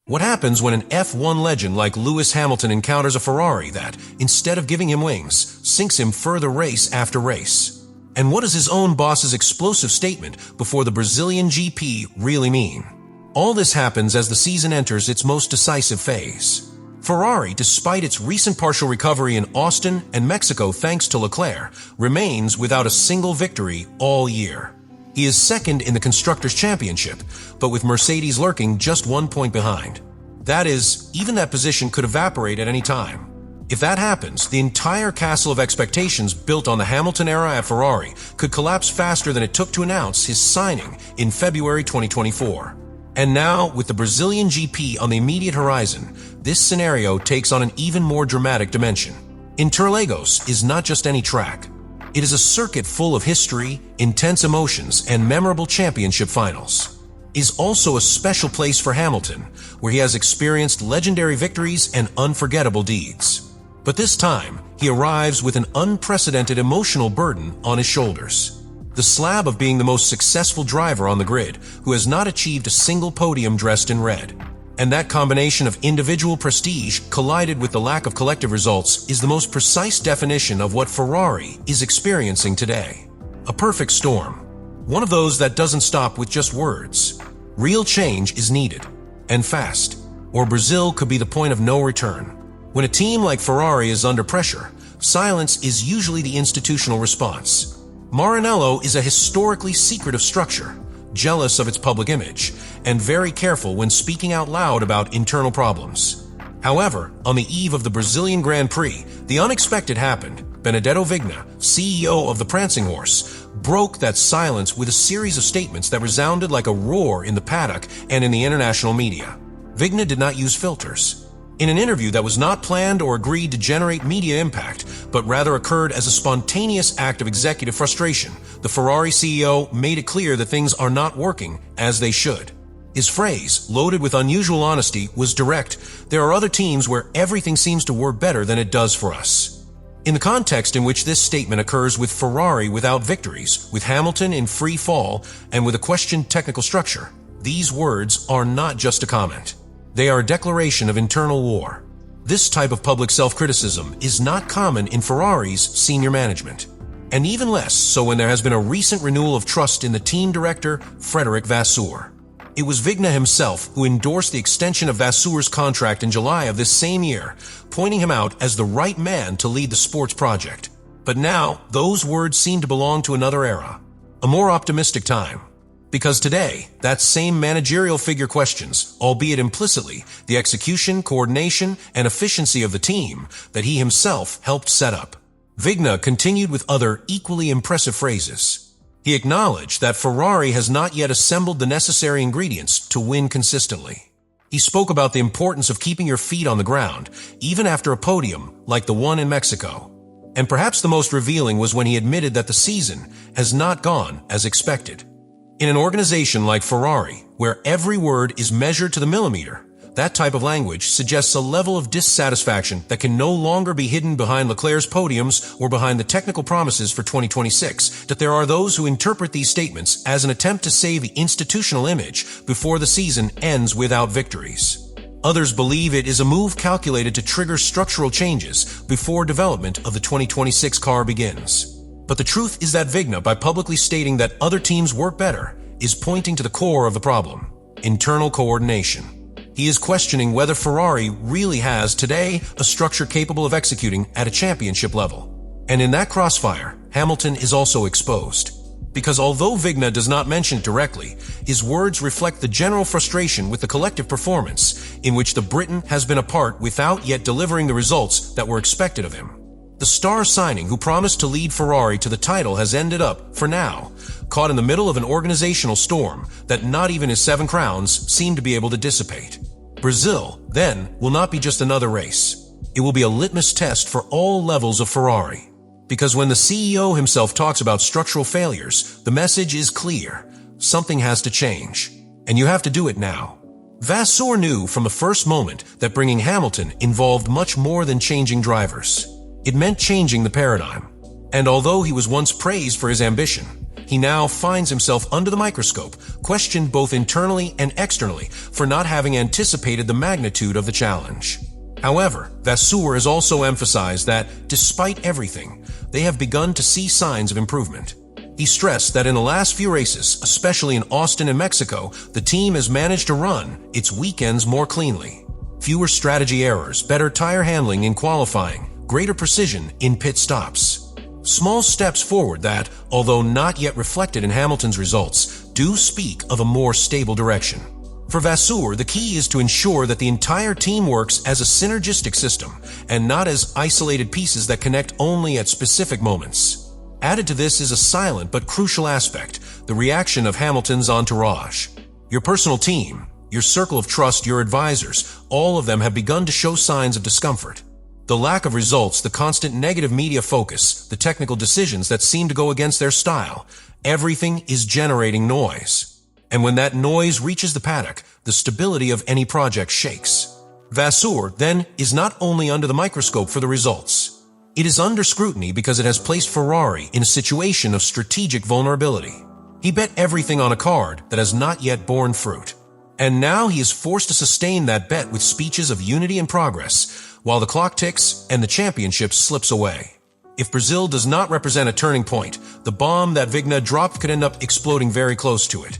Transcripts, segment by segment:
What happens when an F1 legend like Lewis Hamilton encounters a Ferrari that, instead of giving him wings, sinks him further race after race? And what does his own boss's explosive statement before the Brazilian GP really mean? All this happens as the season enters its most decisive phase. Ferrari, despite its recent partial recovery in Austin and Mexico thanks to Leclerc, remains without a single victory all year. He is second in the Constructors' Championship, but with Mercedes lurking just 1 point behind. That is, even that position could evaporate at any time. If that happens, the entire castle of expectations built on the Hamilton era at Ferrari could collapse faster than it took to announce his signing in February 2024. And now, with the Brazilian GP on the immediate horizon, this scenario takes on an even more dramatic dimension. Interlagos is not just any track. It is a circuit full of history, intense emotions, and memorable championship finals. It is also a special place for Hamilton, where he has experienced legendary victories and unforgettable deeds. But this time, he arrives with an unprecedented emotional burden on his shoulders. The slab of being the most successful driver on the grid, who has not achieved a single podium dressed in red. And that combination of individual prestige collided with the lack of collective results is the most precise definition of what Ferrari is experiencing today. A perfect storm. One of those that doesn't stop with just words. Real change is needed, and fast, or Brazil could be the point of no return. When a team like Ferrari is under pressure, silence is usually the institutional response. Maranello is a historically secretive structure, jealous of its public image, and very careful when speaking out loud about internal problems. However, on the eve of the Brazilian Grand Prix, the unexpected happened. Benedetto Vigna, CEO of the Prancing Horse, broke that silence with a series of statements that resounded like a roar in the paddock and in the international media. Vigna did not use filters. In an interview that was not planned or agreed to generate media impact, but rather occurred as a spontaneous act of executive frustration, the Ferrari CEO made it clear that things are not working as they should. His phrase, loaded with unusual honesty, was direct. There are other teams where everything seems to work better than it does for us. In the context in which this statement occurs with Ferrari without victories, with Hamilton in free fall, and with a questioned technical structure, these words are not just a comment. They are a declaration of internal war. This type of public self-criticism is not common in Ferrari's senior management, and even less so when there has been a recent renewal of trust in the team director, Frédéric Vasseur. It was Vigna himself who endorsed the extension of Vasseur's contract in July of this same year, pointing him out as the right man to lead the sports project. But now, those words seem to belong to another era, a more optimistic time. Because today, that same managerial figure questions, albeit implicitly, the execution, coordination, and efficiency of the team that he himself helped set up. Vigna continued with other equally impressive phrases. He acknowledged that Ferrari has not yet assembled the necessary ingredients to win consistently. He spoke about the importance of keeping your feet on the ground, even after a podium like the one in Mexico. And perhaps the most revealing was when he admitted that the season has not gone as expected. In an organization like Ferrari, where every word is measured to the millimeter, that type of language suggests a level of dissatisfaction that can no longer be hidden behind Leclerc's podiums or behind the technical promises for 2026, that there are those who interpret these statements as an attempt to save the institutional image before the season ends without victories. Others believe it is a move calculated to trigger structural changes before development of the 2026 car begins. But the truth is that Vigna, by publicly stating that other teams work better, is pointing to the core of the problem: internal coordination. He is questioning whether Ferrari really has today a structure capable of executing at a championship level. And in that crossfire, Hamilton is also exposed. Because although Vigna does not mention it directly, his words reflect the general frustration with the collective performance in which the Briton has been a part without yet delivering the results that were expected of him. The star signing who promised to lead Ferrari to the title has ended up, for now, caught in the middle of an organizational storm that not even his 7 crowns seem to be able to dissipate. Brazil, then, will not be just another race. It will be a litmus test for all levels of Ferrari. Because when the CEO himself talks about structural failures, the message is clear: something has to change. And you have to do it now. Vasseur knew from the first moment that bringing Hamilton involved much more than changing drivers. It meant changing the paradigm. And although he was once praised for his ambition, he now finds himself under the microscope, questioned both internally and externally for not having anticipated the magnitude of the challenge. However, Vasseur has also emphasized that, despite everything, they have begun to see signs of improvement. He stressed that in the last few races, especially in Austin and Mexico, the team has managed to run its weekends more cleanly. Fewer strategy errors, better tire handling in qualifying, greater precision in pit stops. Small steps forward that, although not yet reflected in Hamilton's results, do speak of a more stable direction. For Vasseur, the key is to ensure that the entire team works as a synergistic system and not as isolated pieces that connect only at specific moments. Added to this is a silent but crucial aspect, the reaction of Hamilton's entourage. Your personal team, your circle of trust, your advisors, all of them have begun to show signs of discomfort. The lack of results, the constant negative media focus, the technical decisions that seem to go against their style, everything is generating noise. And when that noise reaches the paddock, the stability of any project shakes. Vasseur, then, is not only under the microscope for the results. It is under scrutiny because it has placed Ferrari in a situation of strategic vulnerability. He bet everything on a card that has not yet borne fruit. And now he is forced to sustain that bet with speeches of unity and progress, while the clock ticks and the championship slips away. If Brazil does not represent a turning point, the bomb that Vigna dropped could end up exploding very close to it.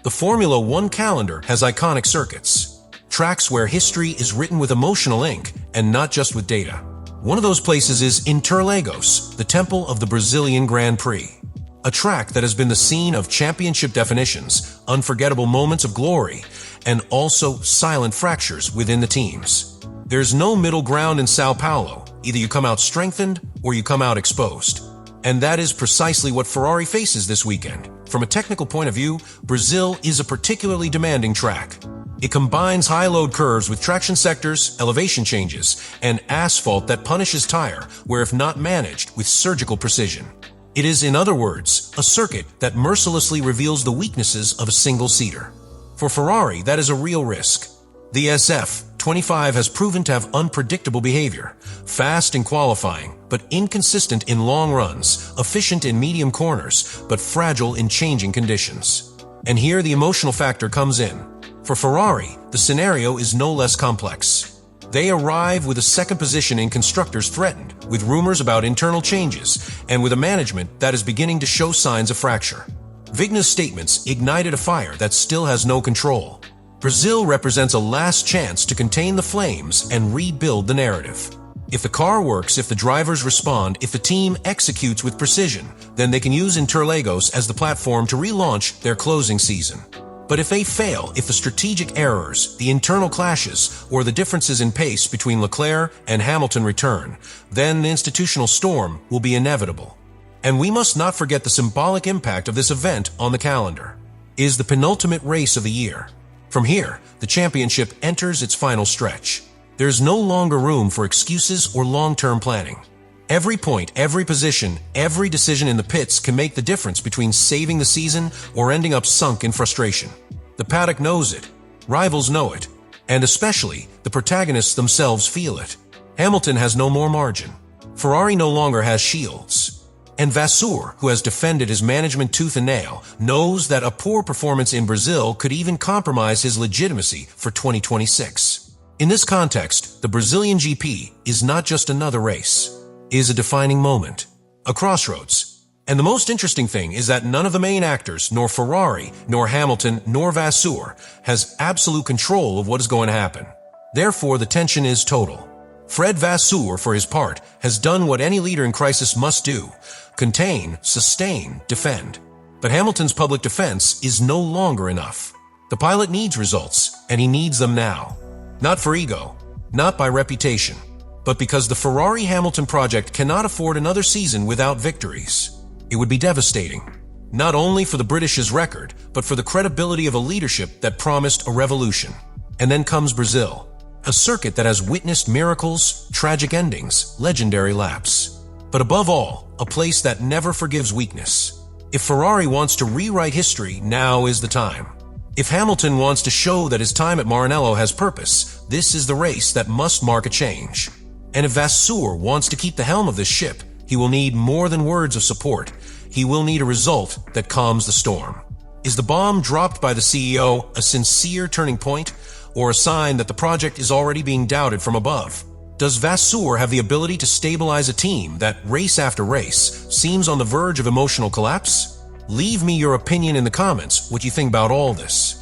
The Formula One calendar has iconic circuits, tracks where history is written with emotional ink and not just with data. One of those places is Interlagos, the temple of the Brazilian Grand Prix. A track that has been the scene of championship definitions, unforgettable moments of glory, and also silent fractures within the teams. There's no middle ground in Sao Paulo. Either you come out strengthened or you come out exposed. And that is precisely what Ferrari faces this weekend. From a technical point of view, Brazil is a particularly demanding track. It combines high-load curves with traction sectors, elevation changes, and asphalt that punishes tire, where if not managed, with surgical precision. It is, in other words, a circuit that mercilessly reveals the weaknesses of a single-seater. For Ferrari, that is a real risk. The SF25 has proven to have unpredictable behavior, fast in qualifying, but inconsistent in long runs, efficient in medium corners, but fragile in changing conditions. And here the emotional factor comes in. For Ferrari, the scenario is no less complex. They arrive with a second position in constructors threatened, with rumors about internal changes, and with a management that is beginning to show signs of fracture. Vigna's statements ignited a fire that still has no control. Brazil represents a last chance to contain the flames and rebuild the narrative. If the car works, if the drivers respond, if the team executes with precision, then they can use Interlagos as the platform to relaunch their closing season. But if they fail, if the strategic errors, the internal clashes, or the differences in pace between Leclerc and Hamilton return, then the institutional storm will be inevitable. And we must not forget the symbolic impact of this event on the calendar. It is the penultimate race of the year. From here, the championship enters its final stretch. There is no longer room for excuses or long-term planning. Every point, every position, every decision in the pits can make the difference between saving the season or ending up sunk in frustration. The paddock knows it, rivals know it, and especially the protagonists themselves feel it. Hamilton has no more margin. Ferrari no longer has shields. And Vasseur, who has defended his management tooth and nail, knows that a poor performance in Brazil could even compromise his legitimacy for 2026. In this context, the Brazilian GP is not just another race. It is a defining moment, a crossroads. And the most interesting thing is that none of the main actors, nor Ferrari, nor Hamilton, nor Vasseur, has absolute control of what is going to happen. Therefore, the tension is total. Fred Vasseur, for his part, has done what any leader in crisis must do: contain, sustain, defend. But Hamilton's public defense is no longer enough. The pilot needs results, and he needs them now. Not for ego, not by reputation, but because the Ferrari-Hamilton project cannot afford another season without victories. It would be devastating, not only for the British's record, but for the credibility of a leadership that promised a revolution. And then comes Brazil, a circuit that has witnessed miracles, tragic endings, legendary laps. But above all, a place that never forgives weakness. If Ferrari wants to rewrite history, now is the time. If Hamilton wants to show that his time at Maranello has purpose, this is the race that must mark a change. And if Vasseur wants to keep the helm of this ship, He will need more than words of support. He will need a result that calms the storm. Is the bomb dropped by the CEO a sincere turning point, or a sign that the project is already being doubted from above? Does Vasseur have the ability to stabilize a team that, race after race, seems on the verge of emotional collapse? Leave me your opinion in the comments, what you think about all this.